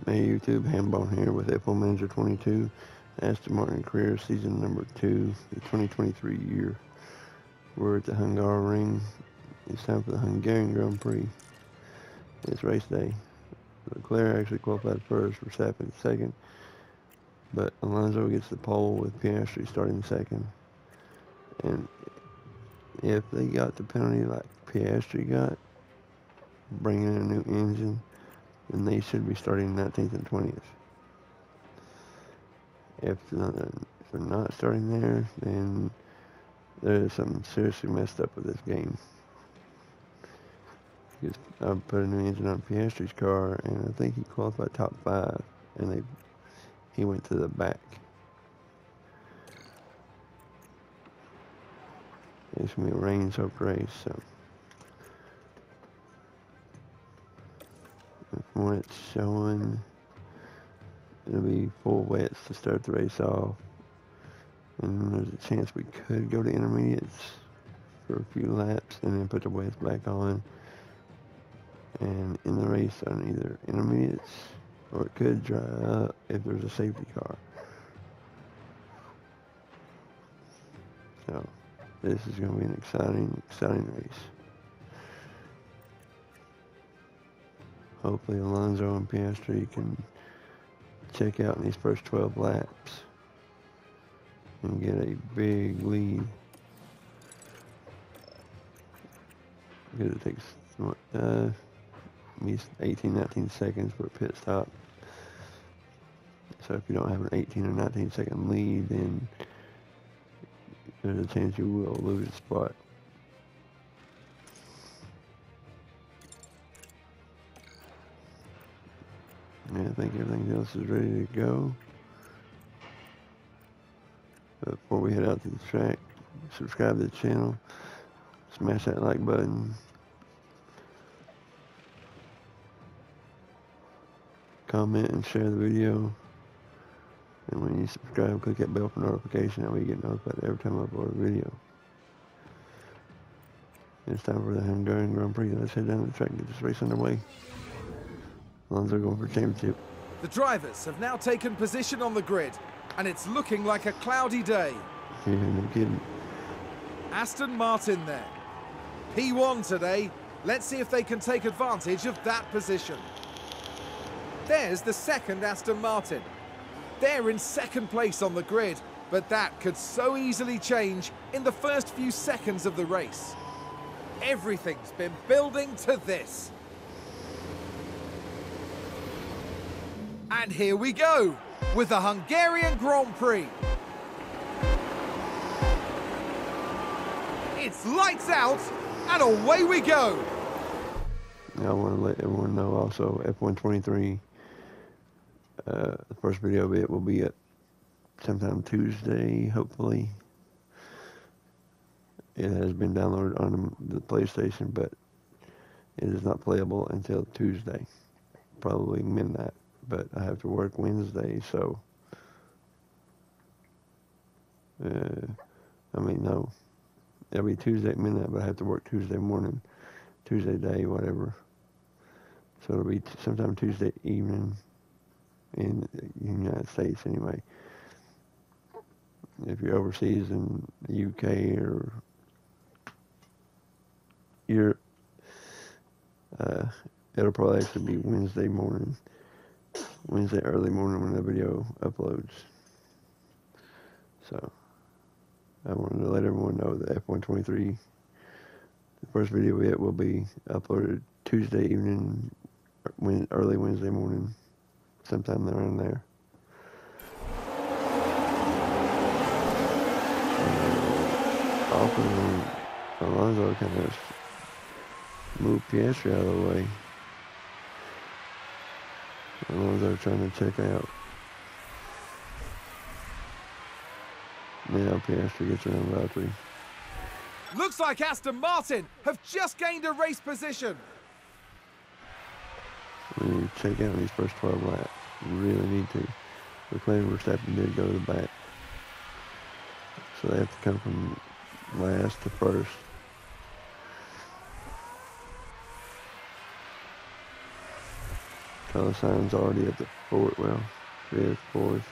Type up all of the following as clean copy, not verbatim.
Hey YouTube, Hambone here with F1 Manager 22, Aston Martin career season number 2, the 2023 year. We're at the Hungary Ring. It's time for the Hungarian Grand Prix. It's race day. Leclerc actually qualified first, Verstappen second, but Alonso gets the pole with Piastri starting second. And if they got the penalty like Piastri got, bringing in a new engine, then they should be starting 19th and 20th. If they're not starting there, then there's something seriously messed up with this game. Because I put a new engine on Piastri's car, and I think he qualified top 5, and he went to the back. It's going to be a rain-soaked race, so from what it's showing, it'll be full wets to start the race off. And there's a chance we could go to intermediates for a few laps and then put the wets back on. And in the race on either intermediates or it could dry up if there's a safety car. So this is going to be an exciting race. Hopefully Alonso and Piastri can check out in these first 12 laps and get a big lead. Because it takes at least 18, 19 seconds for a pit stop. So if you don't have an 18 or 19 second lead, then there's a chance you will lose a spot. Yeah, I think everything else is ready to go. But before we head out to the track, subscribe to the channel, smash that like button, comment and share the video, and when you subscribe, click that bell for notification, that way you get notified every time I upload a video. It's time for the Hungarian Grand Prix. Let's head down to the track and get this race underway. Alonso going for championship. The drivers have now taken position on the grid, and it's looking like a cloudy day. Yeah, no kidding. Aston Martin there. P1 today. Let's see if they can take advantage of that position. There's the second Aston Martin. They're in second place on the grid, but that could so easily change in the first few seconds of the race. Everything's been building to this. And here we go, with the Hungarian Grand Prix. It's lights out, and away we go. Now I want to let everyone know also, F1 23, the first video of it will be at sometime Tuesday, hopefully. It has been downloaded on the PlayStation, but it is not playable until Tuesday, probably midnight. But I have to work Wednesday, so no, it'll be Tuesday at midnight, but I have to work Tuesday morning, Tuesday day, whatever. So it'll be sometime Tuesday evening in the United States anyway. If you're overseas in the UK or Europe, it'll probably actually be Wednesday early morning when the video uploads. So I wanted to let everyone know that F1 23, the first video of it will be uploaded Tuesday evening, early Wednesday morning, sometime around there. Often Alonso kind of moved Piastri out of the way. Alonso trying to check out. Now Piastri gets around Valtteri. Looks like Aston Martin have just gained a race position. We need to check out these first 12 laps. We really need to. Leclerc and Verstappen did go to the back. So they have to come from last to first. Color sign's already at the fourth, well, fifth, fourth.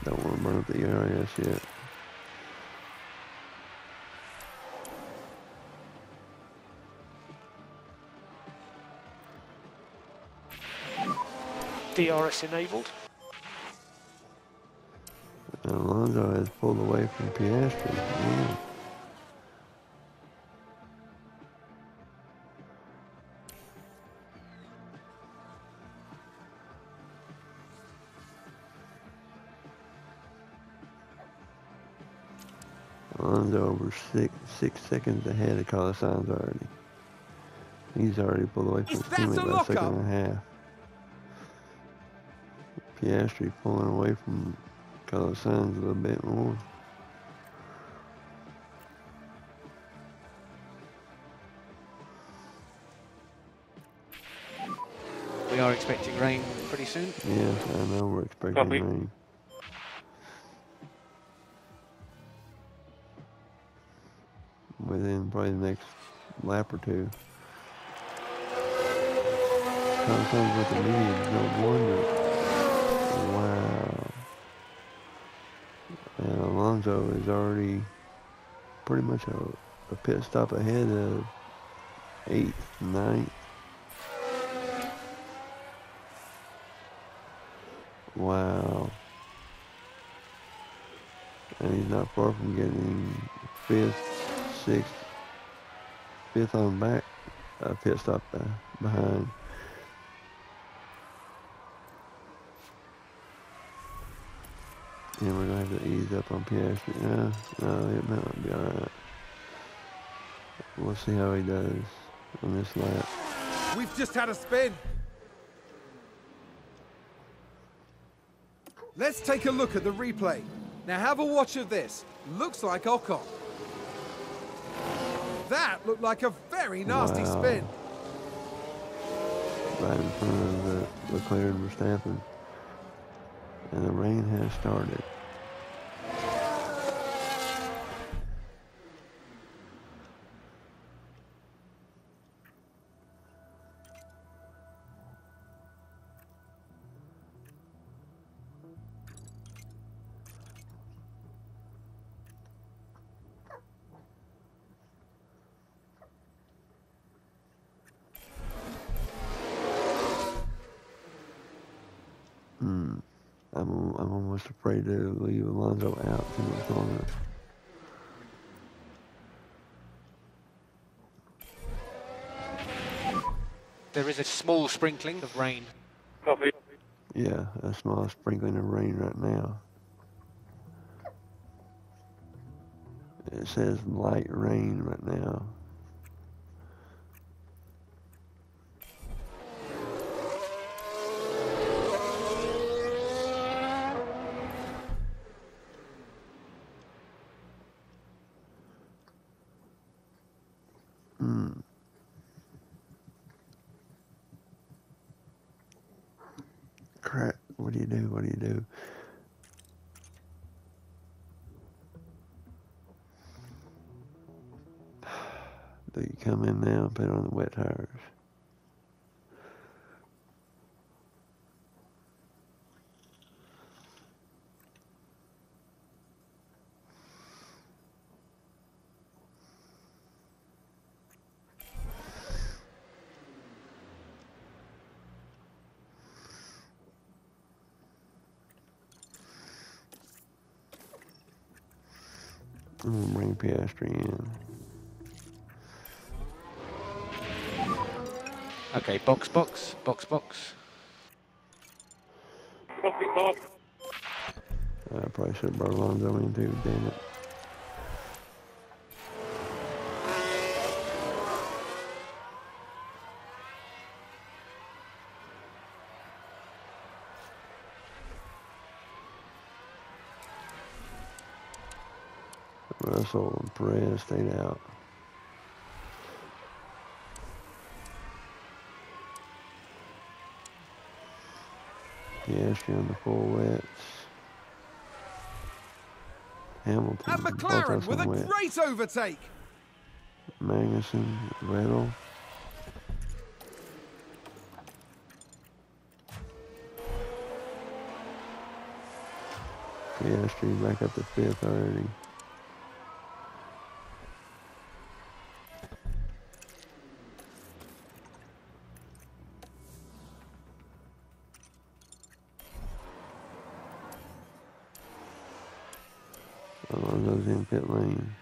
Don't want to burn up the ERS yet. DRS enabled. And Alonso has pulled away from Piastri. Yeah. Alonso over six seconds ahead of Carlos Sainz already. He's already pulled away from his teammate by a second and a half. Piastri pulling away from Carlos Sainz a little bit more. We are expecting rain pretty soon. Yes, I know we're expecting rain. Within probably the next lap or two. Sometimes with the mediums, no wonder. Wow. And Alonso is already pretty much a pit stop ahead of 8th, 9th. Wow. And he's not far from getting 5th, 6th, 5th on back, pit stop behind. And we're going to have to ease up on Piastri. No, it might not be alright. We'll see how he does on this lap. We've just had a spin. Let's take a look at the replay. Now have a watch of this. Looks like Ocon. That looked like a very nasty spin. Right in front of the Leclerc and Verstappen. And the rain has started. I'm almost afraid to leave Alonso out too much longer. There is a small sprinkling of rain. Copy. Yeah, a small sprinkling of rain right now. It says light rain right now. Crap, what do you do? What do you do? Do you come in now and put on the wet tires? I'm gonna bring Piastri in. Okay, box. Copy, Bob. I probably should have brought Alonso in too, damn it. Russell and Perez stayed out. Piastri on the full wets. Hamilton, And both McLaren with a wet. great overtake. Magnussen, Vettel. Piastri back up to 5th already. Alonso's in pit lane.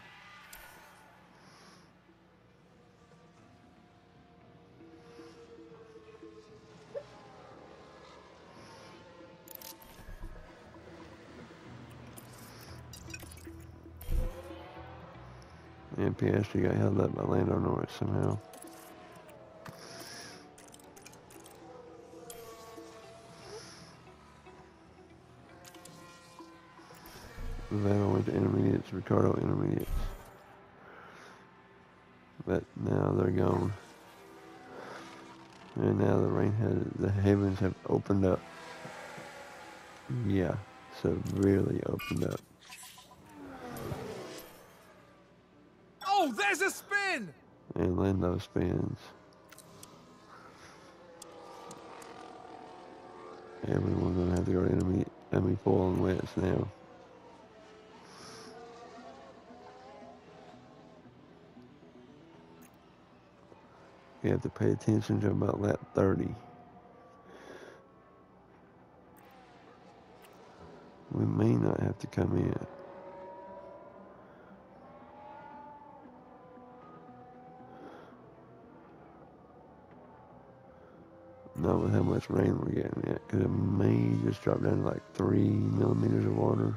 And Piastri got held up by Lando Norris somehow. Vettel went to intermediates, Ricardo intermediates. But now they're gone. And now the heavens have opened up. Yeah, severely opened up. Oh, there's a spin! And Lando spins. Everyone's gonna have to go to intermediate, full on wets now. You have to pay attention to about lap 30. We may not have to come in. Not with how much rain we're getting yet, because it may just drop down to like 3 millimeters of water.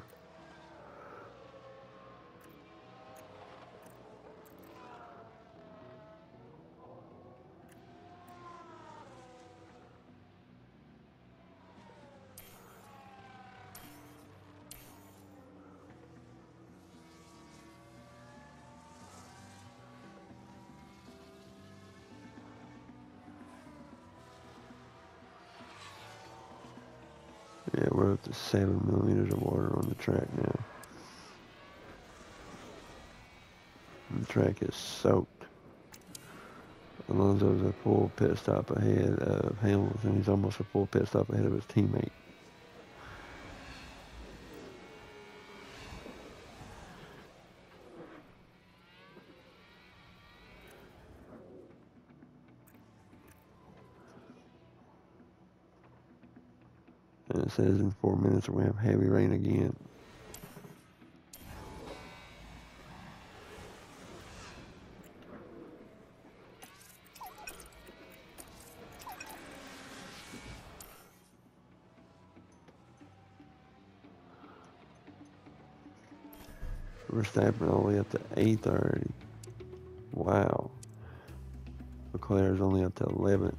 Yeah, we're up to 7 millimeters of water on the track now. The track is soaked. Alonso's a full pit stop ahead of Hamilton. He's almost a full pit stop ahead of his teammate. And it says in 4 minutes we're going to have heavy rain again. We're snapping all the way up to 8th already. Wow. Leclerc's only up to 11th.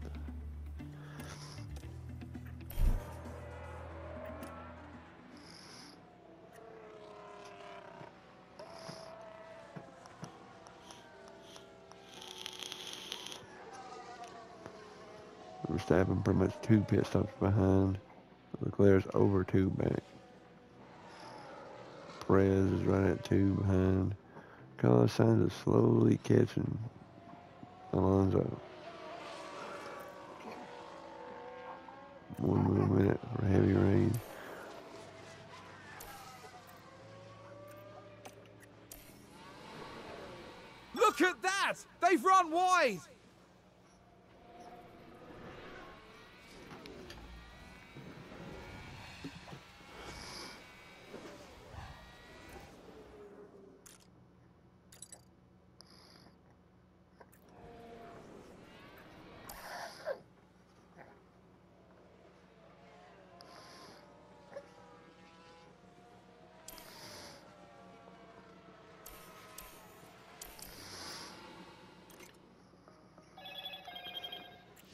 Verstappen pretty much 2 pit stops behind. Leclerc's over 2 back. Perez is right at 2 behind. Carlos Sainz is slowly catching Alonso. 1 more minute for heavy rain. Look at that! They've run wide!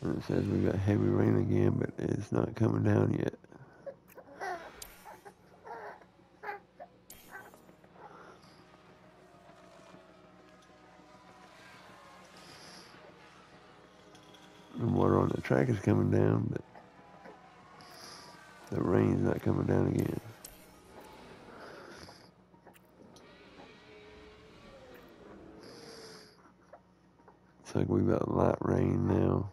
And it says we got heavy rain again, but it's not coming down yet. The water on the track is coming down, but the rain's not coming down again. Looks like we've got light rain now.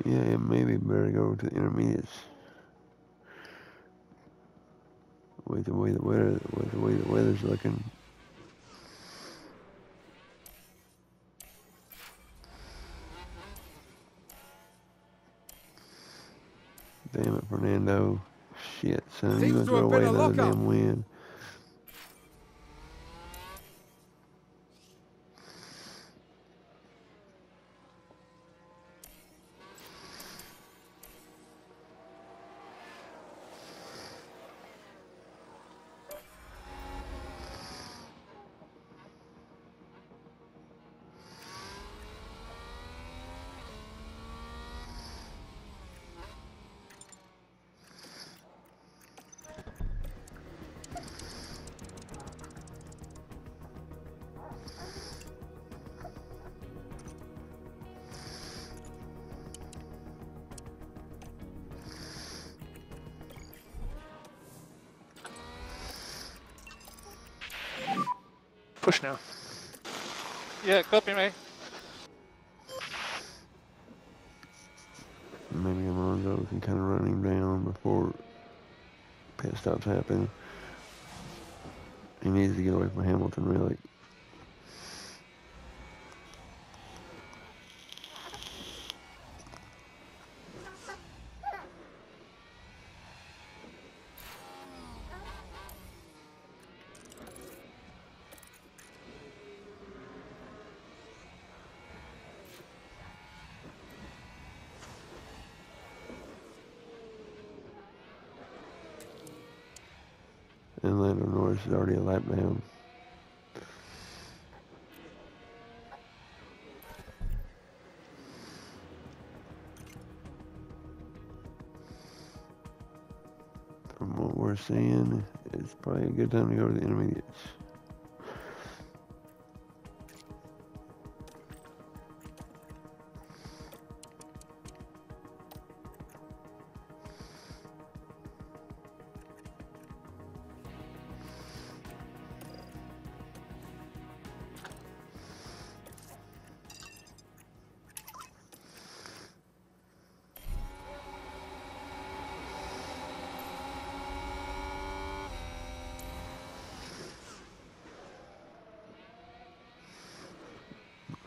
Yeah, maybe better go to the intermediates. With the way the weather's looking. Damn it, Fernando. Shit, son. You Seems gonna to throw have away been a another lock-up. damn win. Push now. Yeah, copy me. Maybe Alonso can kind of run him down before pit stops happen. He needs to get away from Hamilton, really. And Lando Norris is already a lap down. From what we're seeing, it's probably a good time to go to the intermediates.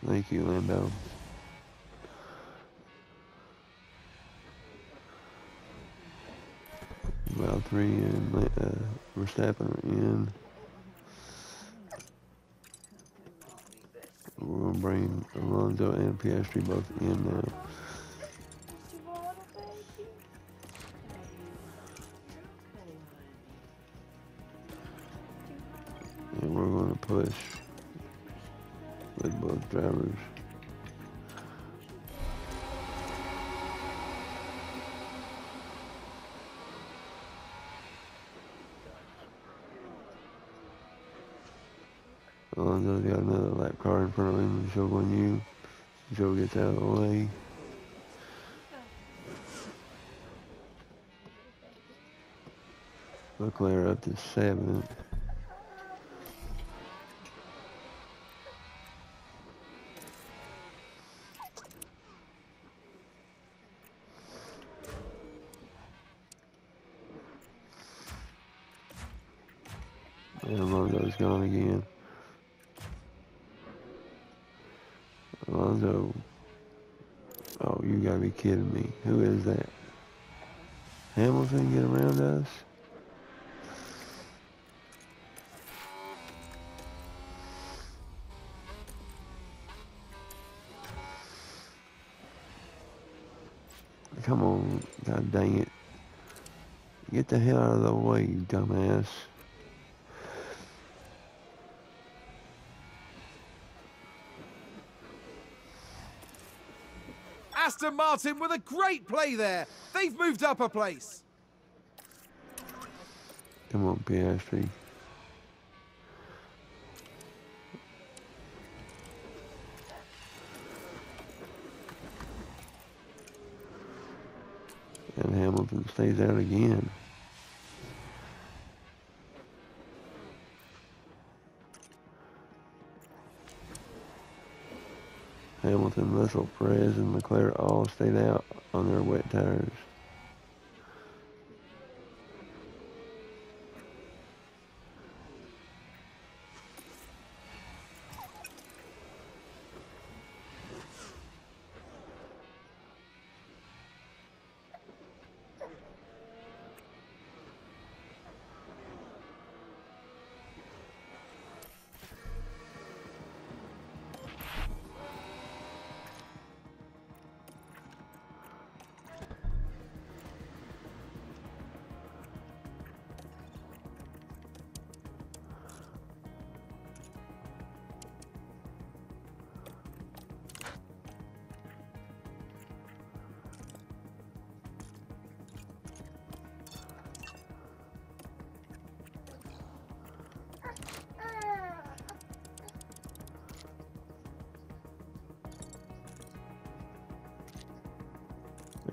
Thank you, Lando. Valtteri and Verstappen are in. We're going to bring Alonso and Piastri both in now. And we're going to push with both drivers. Alonso's got another lap car in front of him, and Joe on you. Joe gets out of the way. Leclerc up to 7th. And Alonso's gone again. Alonso. Oh, you gotta be kidding me. Who is that? Hamilton get around us? Come on, god dang it. Get the hell out of the way, you dumbass. Aston Martin with a great play there. They've moved up a place. Come on, Piastri. Hamilton stays out again. Hamilton, Russell, Perez, and Leclerc all stayed out on their wet tires.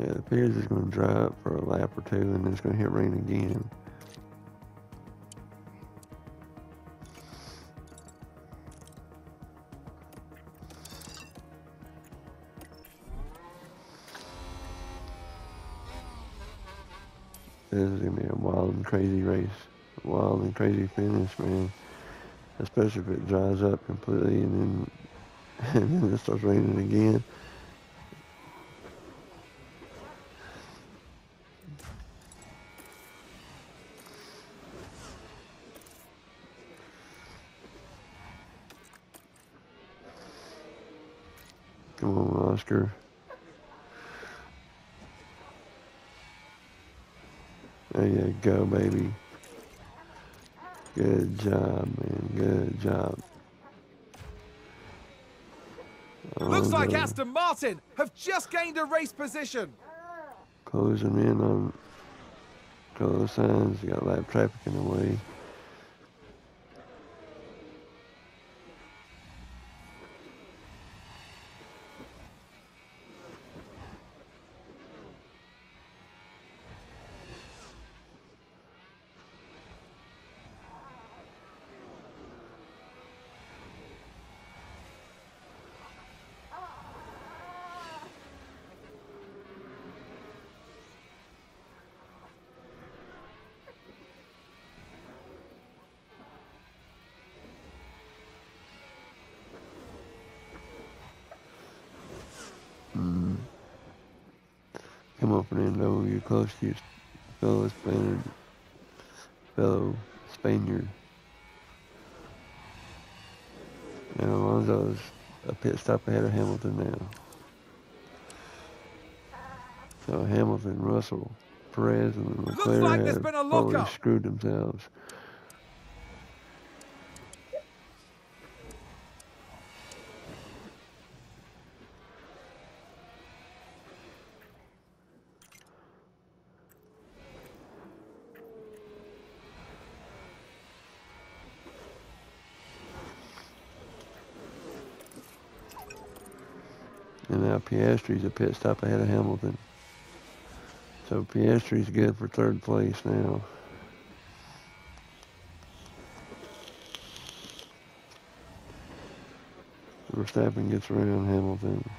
Yeah, it appears it's going to dry up for a lap or two, and then it's going to hit rain again. This is going to be a wild and crazy race. A wild and crazy finish, man. Especially if it dries up completely and then it starts raining again. Come on, Oscar. There you go, baby. Good job, man. Good job. Looks like Aston Martin have just gained a race position. Closing in on color signs. You got lap traffic in the way. Come on, Fernando. You're close to your fellow Spaniard. Now Alonso's a pit stop ahead of Hamilton now. So Hamilton, Russell, Perez, and Leclerc like there's have been a probably lockup. screwed themselves. And now Piastri's a pit stop ahead of Hamilton. So Piastri's good for third place now. Verstappen gets around Hamilton.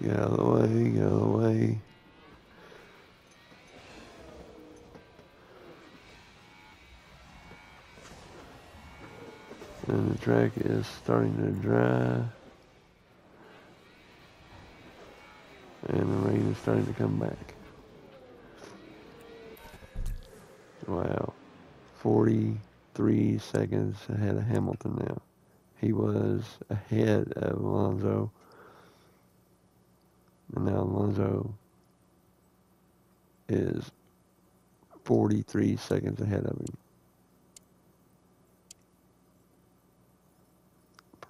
Get out of the way, get out of the way. And the track is starting to dry. And the rain is starting to come back. Wow. 43 seconds ahead of Hamilton now. He was ahead of Alonso. And now Alonso is 43 seconds ahead of him.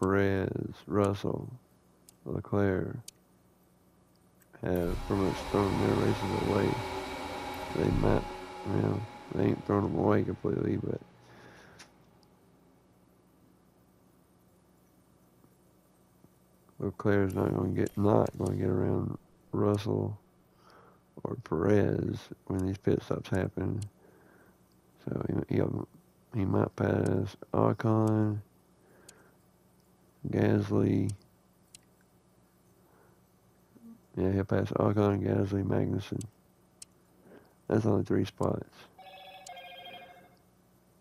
Perez, Russell, Leclerc have pretty much thrown their races away. They might You know, they ain't thrown them away completely, but Leclerc's not going to get around Russell or Perez when these pit stops happen. So he might pass Ocon, Gasly. Yeah, he'll pass Ocon, Gasly, Magnussen. That's only 3 spots.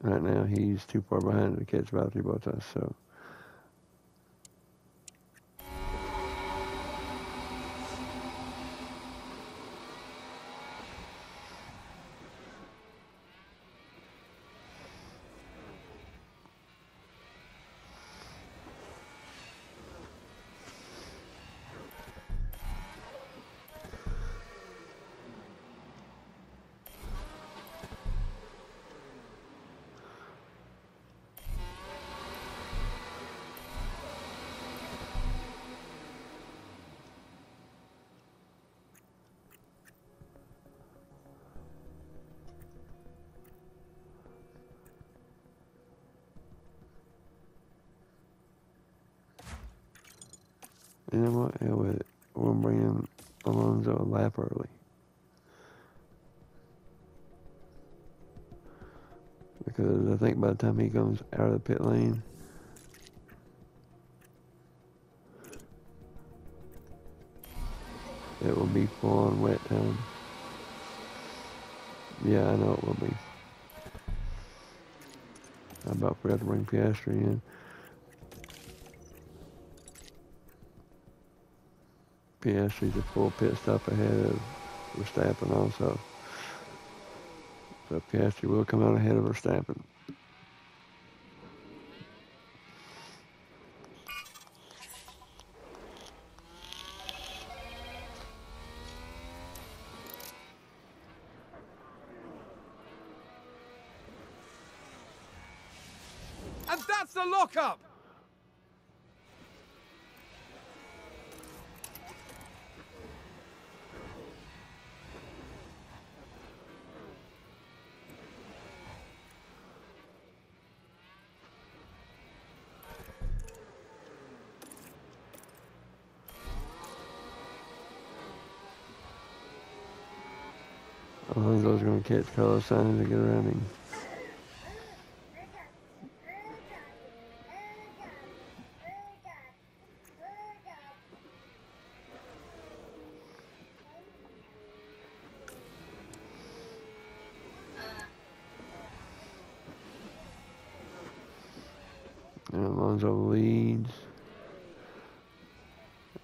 Right now, he's too far behind to catch Valtteri Bottas, so. You know what? Hell with it. We'll bring in Alonso a lap early. Because I think by the time he comes out of the pit lane, it will be full on wet time. Yeah, I know it will be. I about forgot to bring Piastri in. Piastri's a full pit stop ahead of Verstappen also. So Piastri will come out ahead of Verstappen. And that's the lockup! Alonso's going to catch Carlos Sainz and get around him. And Alonso leads.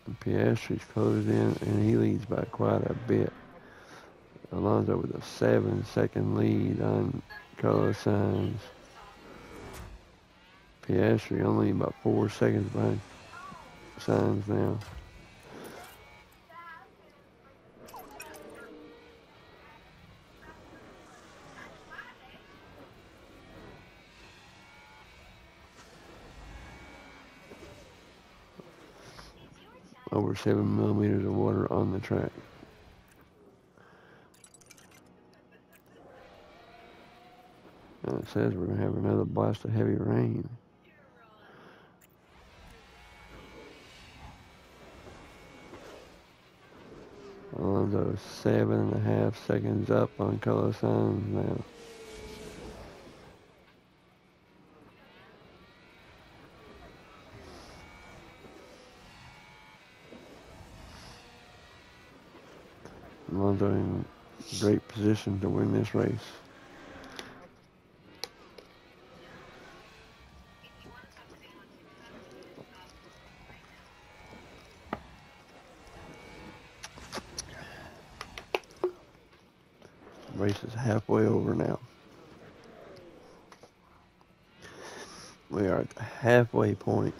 And Piastri's closed in, and he leads by quite a bit. Alonso with a 7-second lead on Carlos Sainz. Piastri only about 4 seconds behind Sainz now. Over 7 millimeters of water on the track. And it says we're going to have another blast of heavy rain. Alonso 7.5 seconds up on Carlos Sainz now. Alonso in great position to win this race. The race is halfway over now. We are at the halfway point.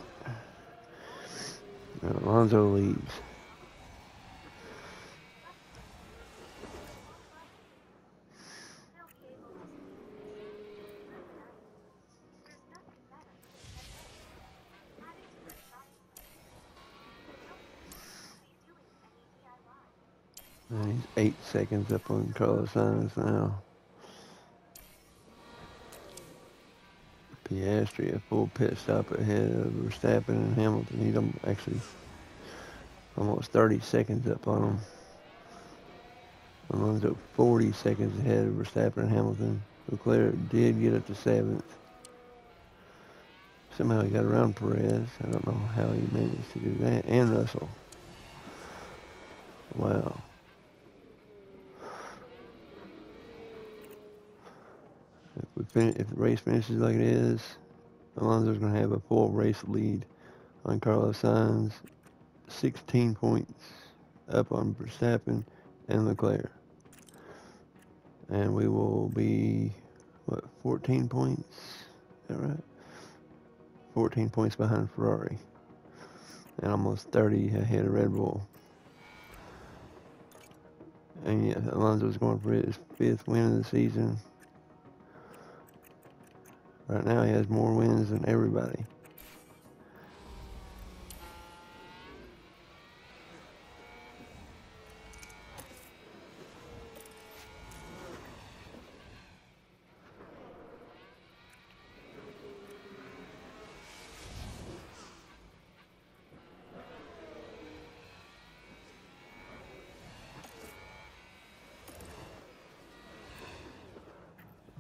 And Alonso leads. And he's 8 seconds up on Carlos Sainz now. Piastri a full pit stop ahead of Verstappen and Hamilton. He's actually almost 30 seconds up on him. Alonso 40 seconds ahead of Verstappen and Hamilton. Leclerc did get up to 7th. Somehow he got around Perez. I don't know how he managed to do that. And Russell. Wow. If the race finishes like it is, Alonso's going to have a full race lead on Carlos Sainz. 16 points up on Verstappen and Leclerc. And we will be, 14 points? Is that right? 14 points behind Ferrari. And almost 30 ahead of Red Bull. And yeah, Alonso's going for his 5th win of the season. Right now he has more wins than everybody.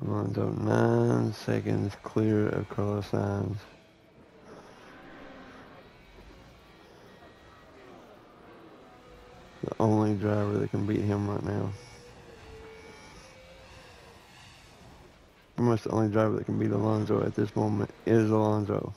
Alonso 9 seconds clear of Carlos Sainz. The only driver that can beat him right now. Pretty much the only driver that can beat Alonso at this moment is Alonso.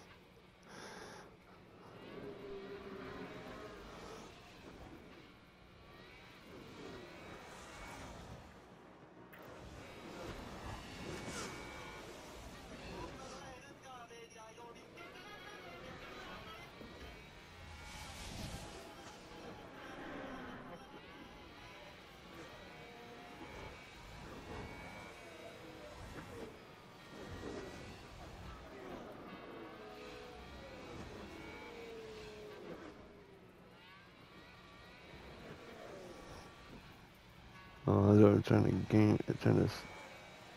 Alonso trying to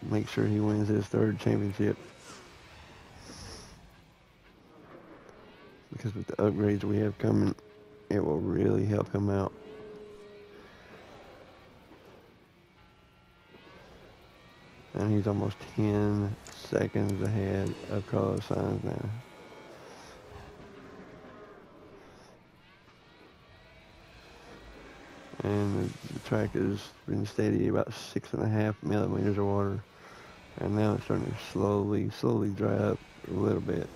make sure he wins his 3rd championship. Because with the upgrades we have coming, it will really help him out. And he's almost 10 seconds ahead of Carlos Sainz now. And the track has been steady about 6.5 millimeters of water. And now it's starting to slowly dry up a little bit.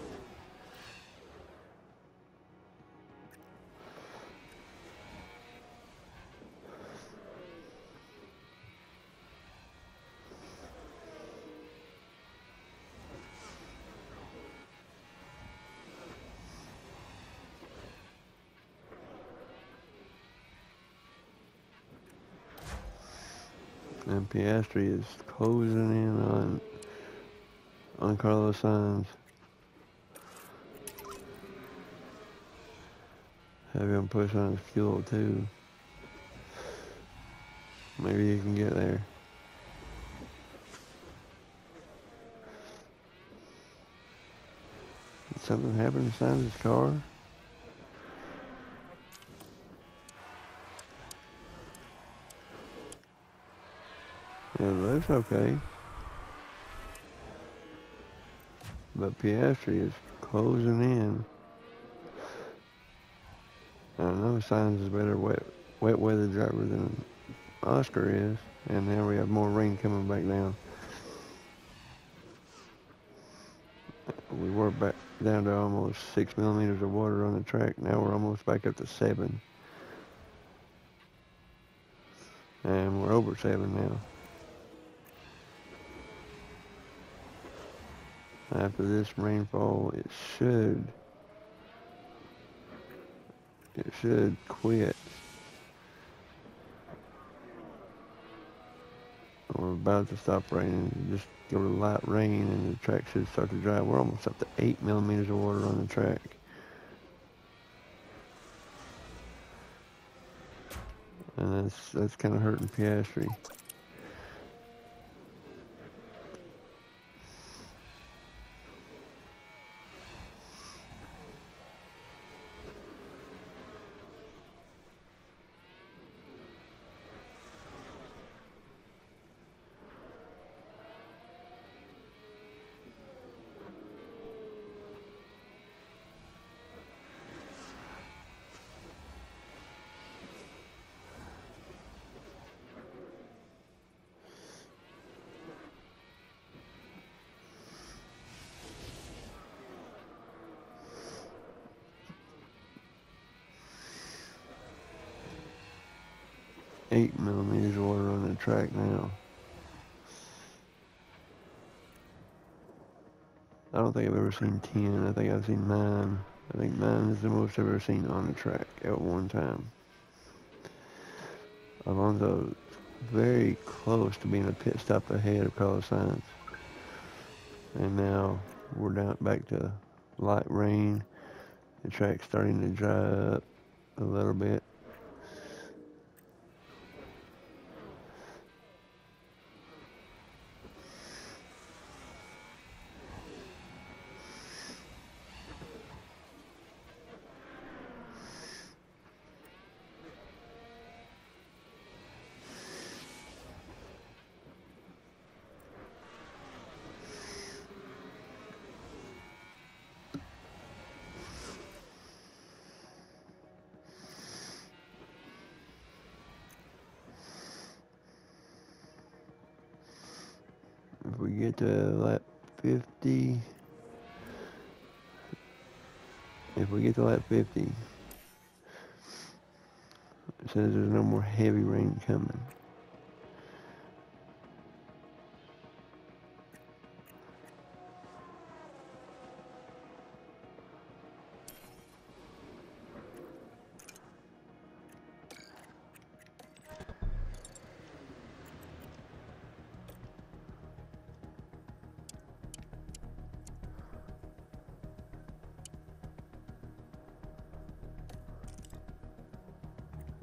And Piastri is closing in on Carlos Sainz. Have him push on his fuel too. Maybe he can get there. Did something happen to Sainz's car? Yeah, it looks okay. But Piastri is closing in. I know Sainz is a better wet weather driver than Oscar is. And now we have more rain coming back down. We were back down to almost 6 millimeters of water on the track. Now we're almost back up to 7. And we're over 7 now. After this rainfall, it should quit. We're about to stop raining. Just go to light rain and the track should start to dry. We're almost up to 8 millimeters of water on the track. And that's kind of hurting Piastri. 8 millimeters of water on the track now. I don't think I've ever seen 10. I think I've seen 9. I think 9 is the most I've ever seen on the track at one time. Alonso very close to being a pit stop ahead of Carlos Sainz. And now we're down back to light rain. The track's starting to dry up a little bit. If we get to lap 50, it says there's no more heavy rain coming.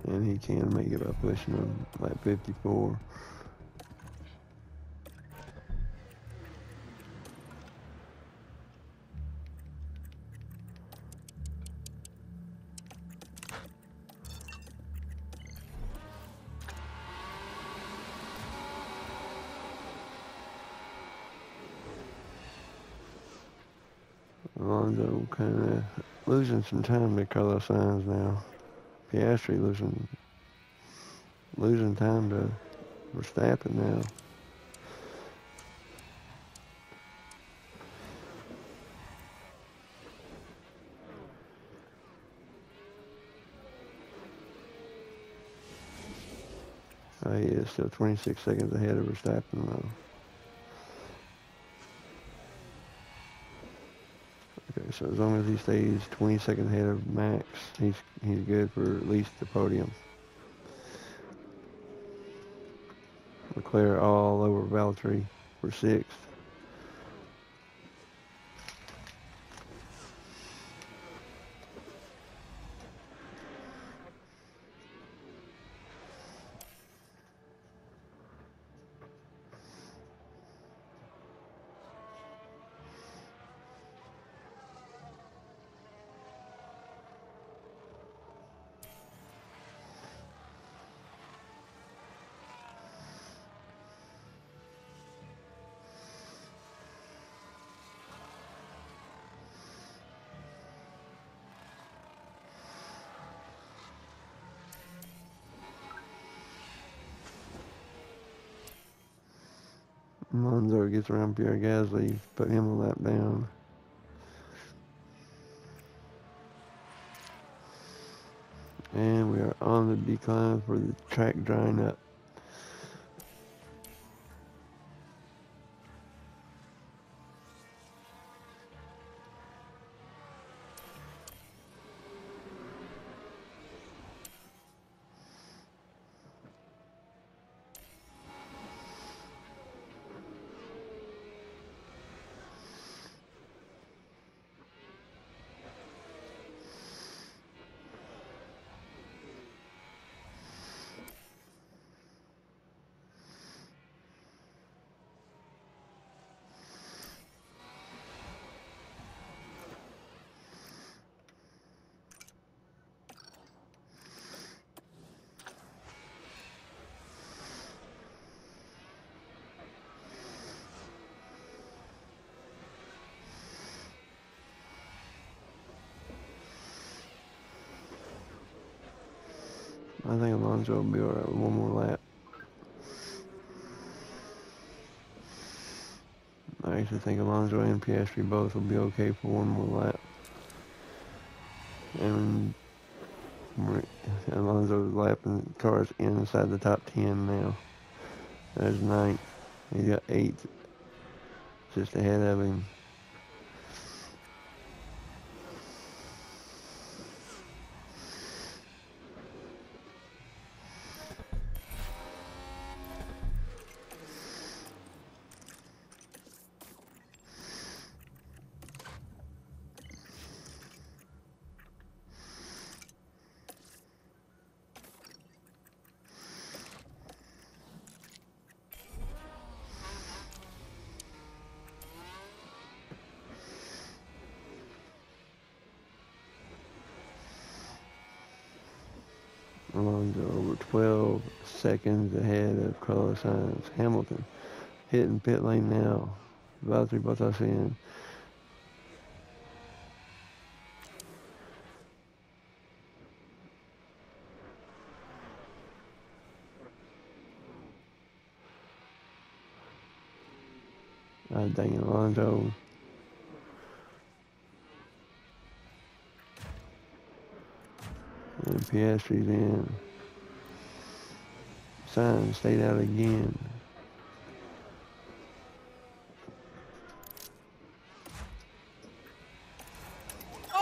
And he can make it by pushing on lap 54. Alonso kind of losing some time to Carlos Sainz now. Piastri losing time to Verstappen now. He is still 26 seconds ahead of Verstappen though. Okay, so as long as he stays 20 seconds ahead of Max, he's good for at least the podium. Leclerc all over Valtteri for 6th. Alonso gets around Pierre Gasly, put him a lap down. And we are on the decline for the track drying up. I think Alonso will be alright with one more lap. I actually think Alonso and Piastri both will be okay for one more lap. And Alonso's lapping cars inside the top 10 now. There's 9th. He got 8th just ahead of him. Alonso over 12 seconds ahead of Carlos Sainz. Hamilton hitting pit lane now. Valtteri Bottas in. Dang it, Alonso. And Piastri's in. Sainz stayed out again.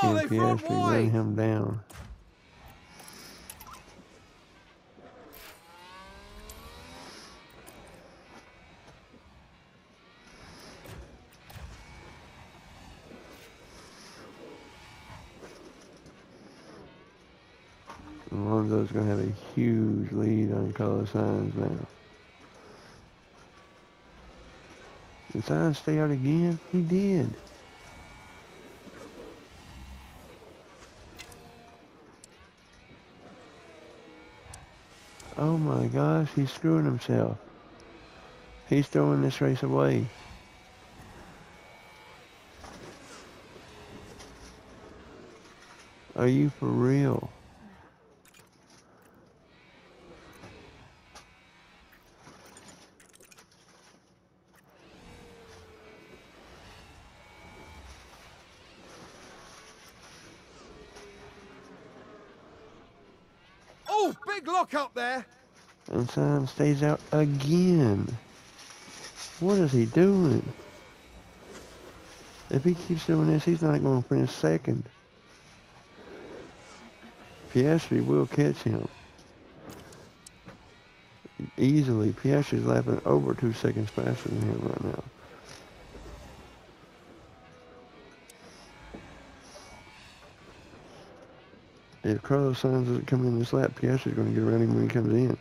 Oh, And they've run Piastri ran wide. him down. Alonso's going to have a huge lead on Carlos Sainz now. Did Sainz stay out again? He did. Oh my gosh, he's screwing himself. He's throwing this race away. Are you for real? Oh, big lock up there. And Sainz stays out again. What is he doing? If he keeps doing this, he's not going to finish second. Piastri will catch him. Easily. Piastri's lapping over 2 seconds faster than him right now. If Carlos Sainz doesn't come in this lap, Piastri's going to get around him when he comes in.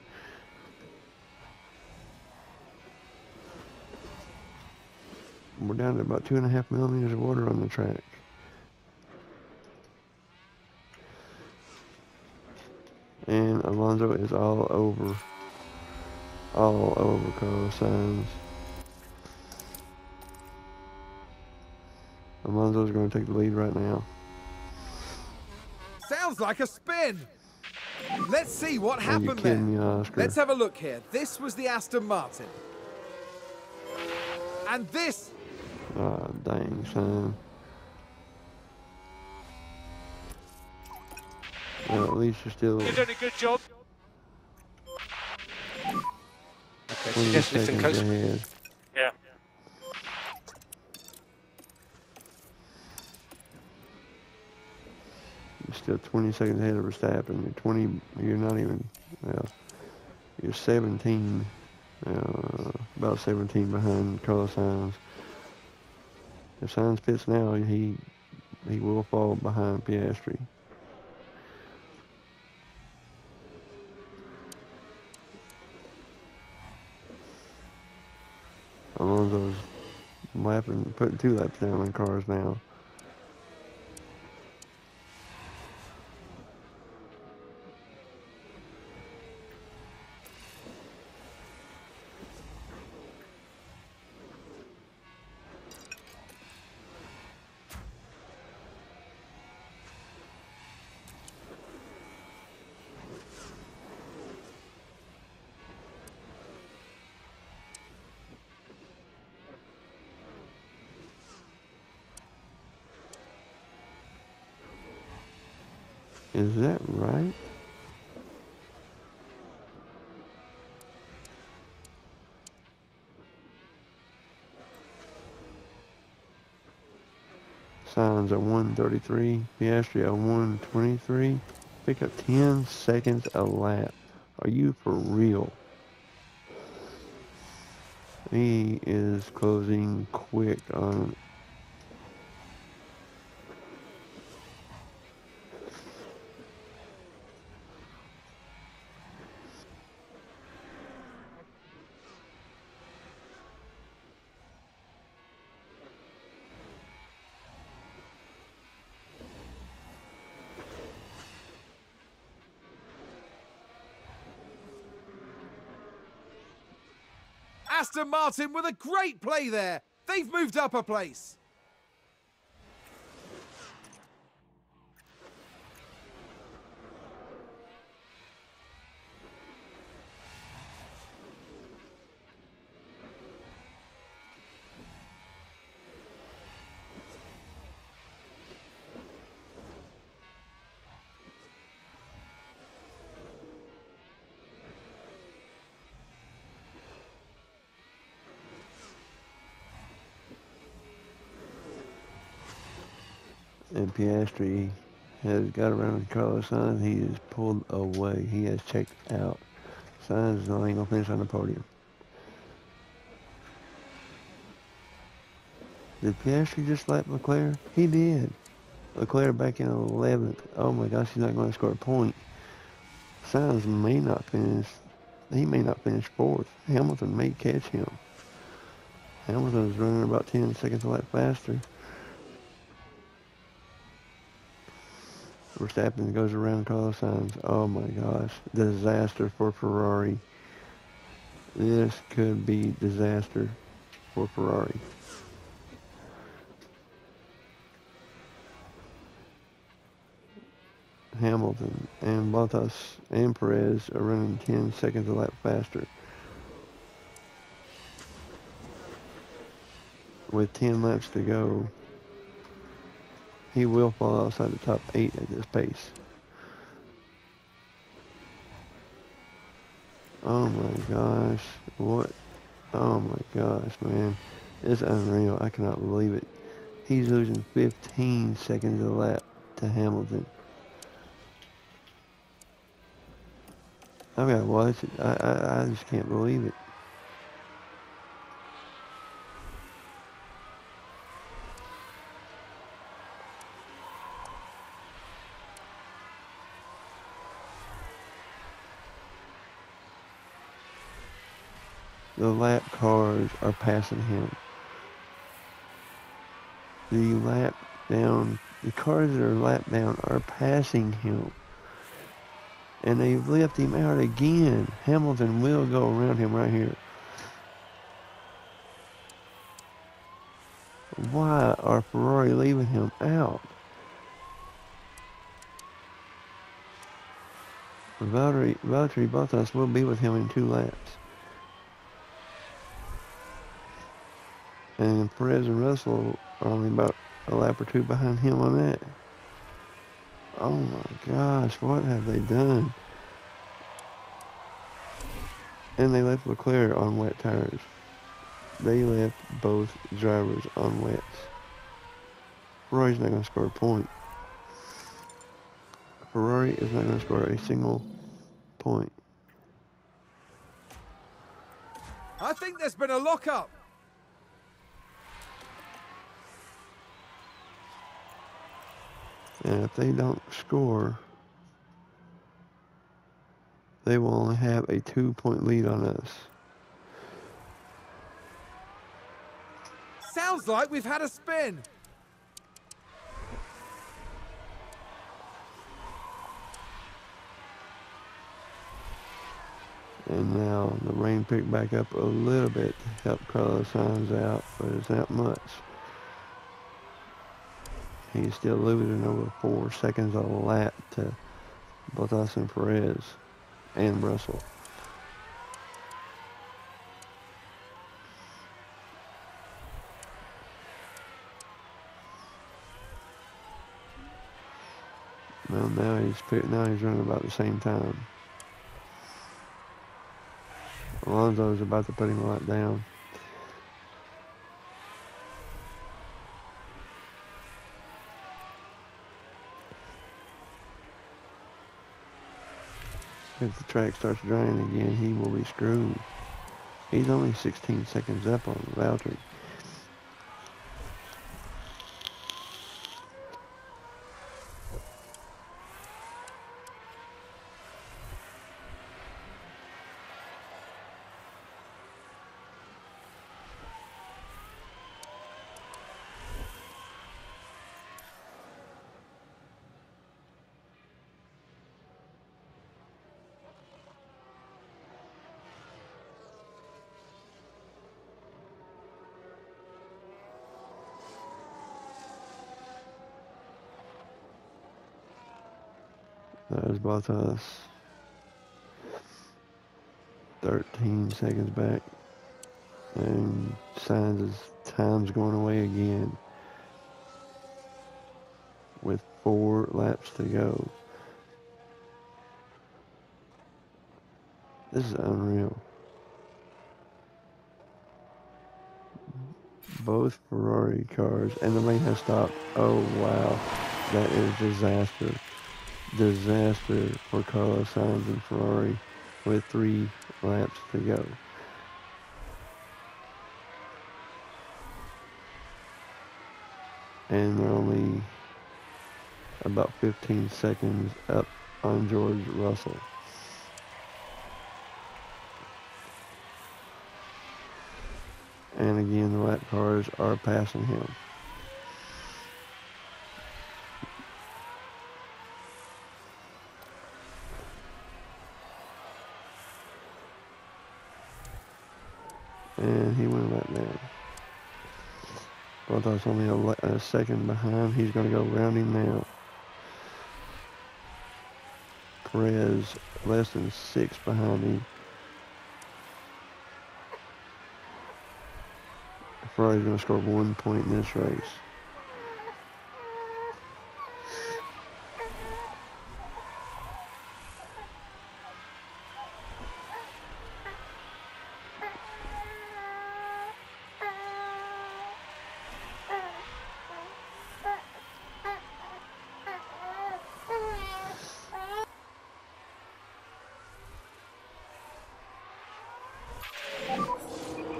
We're down to about 2.5 millimeters of water on the track. And Alonso is all over Carlos Sainz. Alonso's going to take the lead right now. Sounds like a spin. Let's see what Are you happened there. kidding me, Oscar? Let's have a look here. This was the Aston Martin. And this... Oh, dang, son. Well, at least you're still You're doing a good job. Okay, 20 just lifting seconds coast. ahead. Yeah. You're still 20 seconds ahead of Verstappen. You're not even, well, you're 17, about 17 behind Carlos Sainz. If Sainz pits now, he will fall behind Piastri. Alonso's putting 2 laps down on cars now. Is that right? Sainz at 133. Piastri at 123. Pick up 10 seconds a lap. Are you for real? He is closing quick on Aston Martin with a great play there. They've moved up a place. and Piastri has got around Carlos Sainz. He is pulled away. He has checked out. Sainz is not even going to finish on the podium. Did Piastri just lap Leclerc? He did. Leclerc back in 11th. Oh my gosh, he's not going to score a point. Sainz may not finish. He may not finish 4th. Hamilton may catch him. Hamilton is running about 10 seconds a lap faster. Verstappen goes around Carlos Sainz. Oh my gosh. Disaster for Ferrari. This could be disaster for Ferrari. Hamilton and Bottas and Perez are running 10 seconds a lap faster. With 10 laps to go, he will fall outside the top 8 at this pace. Oh my gosh. What? Oh my gosh, man. It's unreal. I cannot believe it. He's losing 15 seconds a lap to Hamilton. I've got to watch it. I just can't believe it. The lap cars are passing him. The cars that are lap down are passing him. And they've left him out again. Hamilton will go around him right here. Why are Ferrari leaving him out? Valtteri Bottas will be with him in 2 laps. And Perez and Russell are only about a lap or 2 behind him on that. Oh my gosh, what have they done? And they left Leclerc on wet tires. They left both drivers on wets. Ferrari's not going to score a point. Ferrari is not going to score a single point. I think there's been a lock-up. And if they don't score, they will only have a 2-point lead on us. Sounds like we've had a spin. And now the rain picked back up a little bit to help Carlos Sainz out, but it's not much. He's still losing over 4 seconds a lap to Bottas and Perez and Russell. Well, now he's running about the same time. Alonso is about to put him right down. If the track starts drying again, he will be screwed. He's only 16 seconds up on Valtteri. There's Bottas. 13 seconds back. And signs his time's going away again. With 4 laps to go. This is unreal. Both Ferrari cars, and the lane has stopped. Oh wow, that is disaster. Disaster for Carlos Sainz and Ferrari with 3 laps to go. And they're only about 15 seconds up on George Russell. And again, the lap cars are passing him. And he went right down. Bottas only a second behind. He's going to go around him now. Perez less than 6 behind him. Ferrari's going to score 1 point in this race.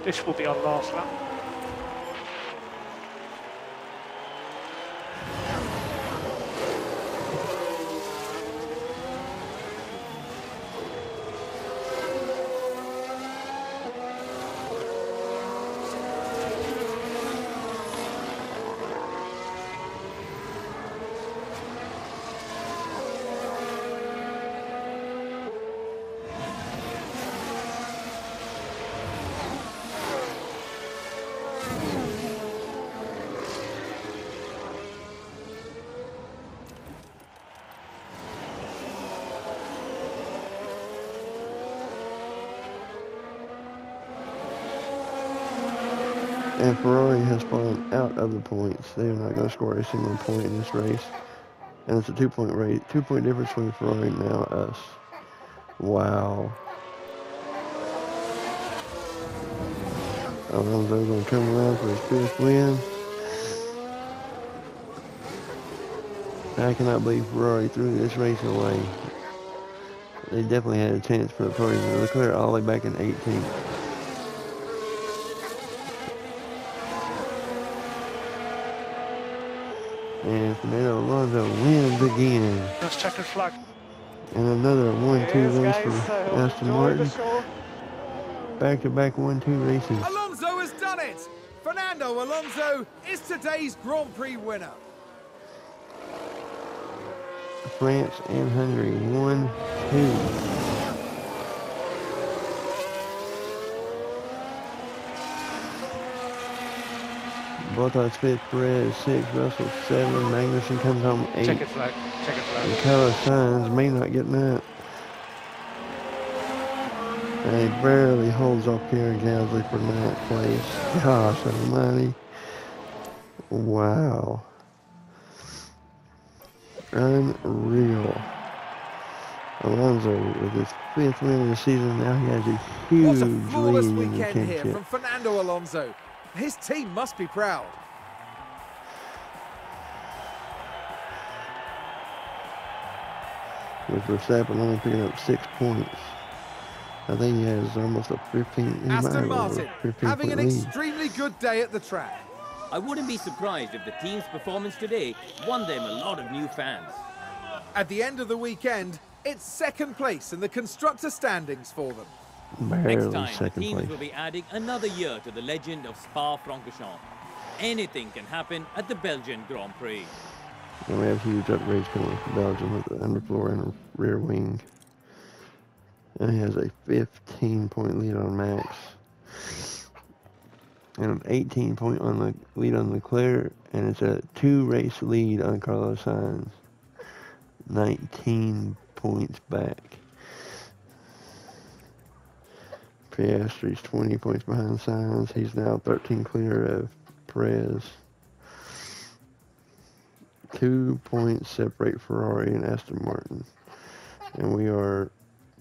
This will be our last lap. And Ferrari has fallen out of the points. They are not going to score a single point in this race. And it's a 2-point race, 2-point difference between Ferrari and now us. Wow. Alonso going to come around for his 5th win. I cannot believe Ferrari threw this race away. They definitely had a chance for the podium. Leclerc all the way back in 18th. And Fernando Alonso wins again. That's checkered flag. And another 1-2 race for Aston Martin. Back-to-back 1-2 races. Alonso has done it! Fernando Alonso is today's Grand Prix winner. France and Hungary, 1-2. Bottas 5th, Perez 6th, Russell 7, Magnussen comes home 8th. Checkered flag. Checkered flag. And Carlos Sainz may not get that. And he barely holds off Pierre Gasly for 9th place. Gosh almighty. Wow. Unreal. Alonso with his 5th win of the season. Now he has a huge What a lead flawless in the weekend here championship. from Fernando Alonso. His team must be proud. with Verstappen only picking up 6 points. I think he has almost a 15. He might Aston have over Martin a 15 having point an lead. extremely good day at the track. I wouldn't be surprised if the team's performance today won them a lot of new fans. At the end of the weekend, it's second place in the constructor standings for them. Barely Next time, the second teams place. will be adding another year to the legend of Spa-Francorchamps. Anything can happen at the Belgian Grand Prix. And we have huge upgrades coming for Belgium with the underfloor and rear wing. And he has a 15 point lead on Max. And an 18 point on the lead on Leclerc. And it's a 2 race lead on Carlos Sainz. 19 points back. Piastri's 20 points behind Sainz. He's now 13 clear of Perez. 2 points separate Ferrari and Aston Martin. And we are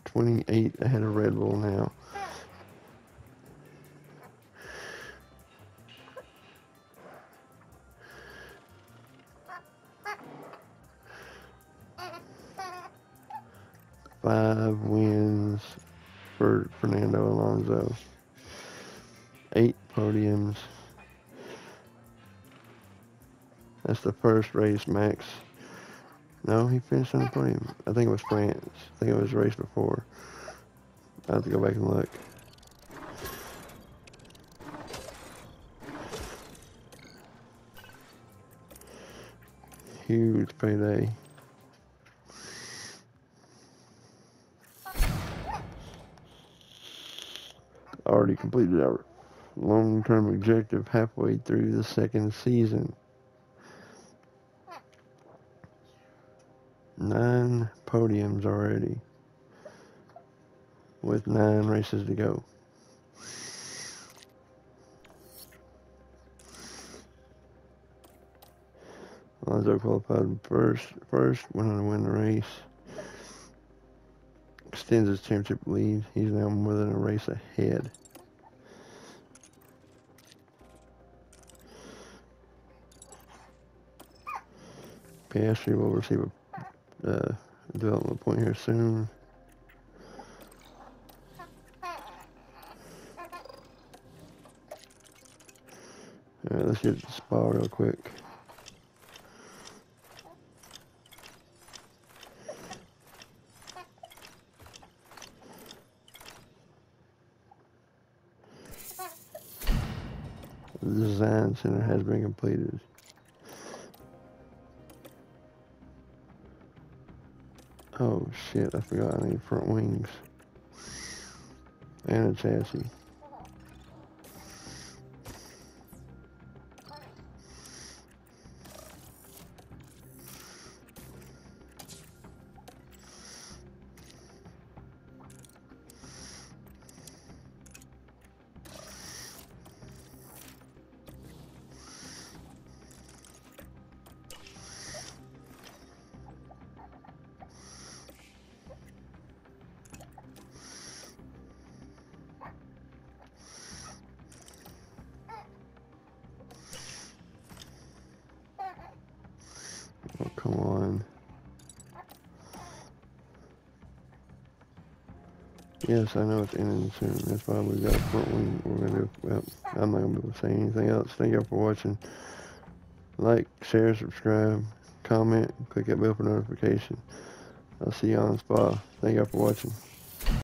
28 ahead of Red Bull now. Five wins for Fernando Alonso. 8 podiums. That's the first race Max. No, he finished on the podium. I think it was France. I think it was the race before. I have to go back and look. Huge payday. Already completed our long-term objective halfway through the second season. 9 podiums already, with 9 races to go. Alonso qualified first, went on to win the race. Extends his championship lead. He's now more than a race ahead. Piastri will receive a development point here soon. Alright, let's get to the Spa real quick. The design center has been completed. Oh shit, I forgot I need front wings. And a chassis. Oh, come on. Yes, I know it's ending soon. That's why we got a front wing. We're gonna do. Well, I'm not gonna be able to say anything else. Thank y'all for watching. Like, share, subscribe, comment, click that bell for notification. I'll see you on Spa. Thank y'all for watching.